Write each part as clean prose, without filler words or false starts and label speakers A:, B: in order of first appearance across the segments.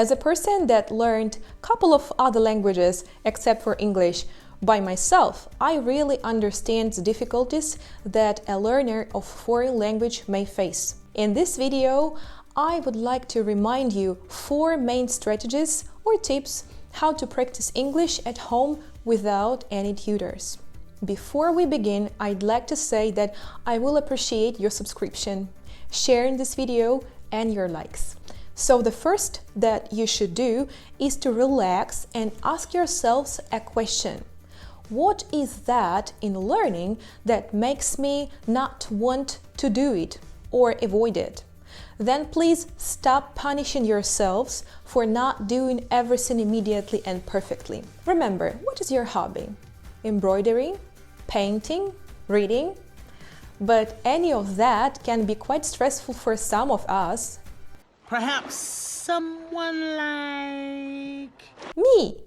A: As a person that learned a couple of other languages except for English by myself, I really understand the difficulties that a learner of foreign language may face. In this video, I would like to remind you 4 main strategies or tips how to practice English at home without any tutors. Before we begin, I'd like to say that I will appreciate your subscription, sharing this video, and your likes. So the first that you should do is to relax and ask yourselves a question. What is that in learning that makes me not want to do it or avoid it? Then please stop punishing yourselves for not doing everything immediately and perfectly. Remember, what is your hobby? Embroidery, painting, reading? But any of that can be quite stressful for some of us.
B: Perhaps someone like...
A: me.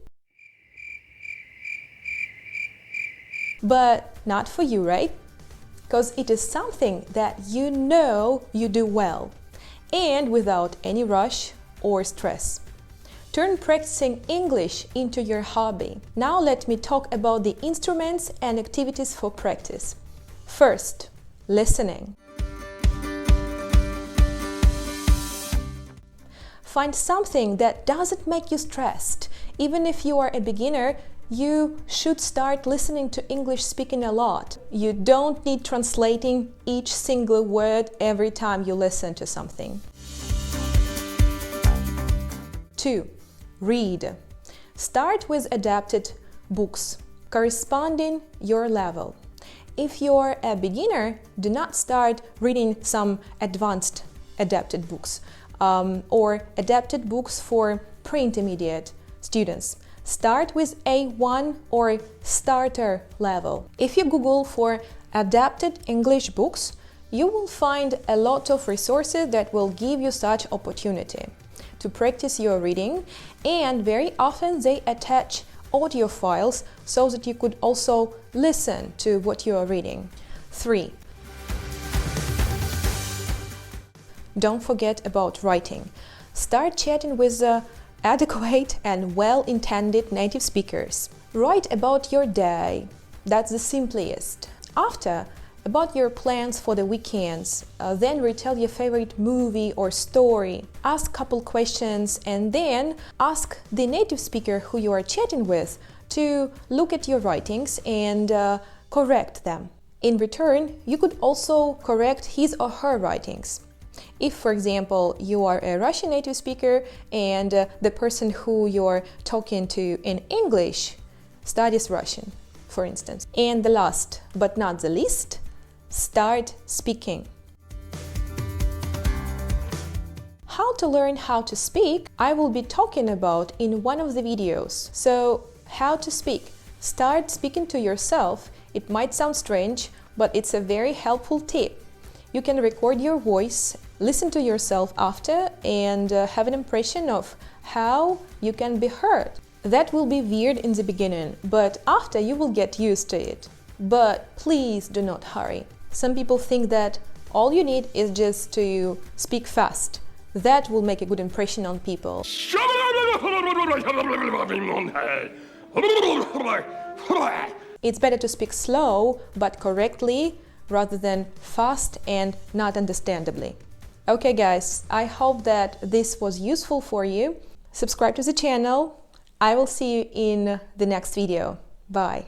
A: But not for you, right? Because it is something that you know you do well and without any rush or stress. Turn practicing English into your hobby. Now let me talk about the instruments and activities for practice. First, listening. Find something that doesn't make you stressed. Even if you are a beginner, you should start listening to English speaking a lot. You don't need translating each single word every time you listen to something. 2. Read. Start with adapted books corresponding your level. If you're a beginner, do not start reading some advanced adapted books or adapted books for pre-intermediate students. Start with A1 or starter level. If you Google for adapted English books, you will find a lot of resources that will give you such opportunity to practice your reading, and very often they attach audio files so that you could also listen to what you are reading. 3. Don't forget about writing. Start chatting with adequate and well-intended native speakers. Write about your day. That's the simplest. After, about your plans for the weekends. Then retell your favorite movie or story. Ask a couple questions and then ask the native speaker who you are chatting with to look at your writings and correct them. In return, you could also correct his or her writings. If, for example, you are a Russian native speaker and the person who you're talking to in English studies Russian, for instance. And the last but not the least, start speaking. How to learn how to speak, I will be talking about in one of the videos. So, how to speak. Start speaking to yourself. It might sound strange, but it's a very helpful tip. You can record your voice, listen to yourself after, and have an impression of how you can be heard. That will be weird in the beginning, but after you will get used to it. But please do not hurry. Some people think that all you need is just to speak fast. That will make a good impression on people. It's better to speak slow but correctly rather than fast and not understandably. Okay guys, I hope that this was useful for you. Subscribe to the channel. I will see you in the next video. Bye.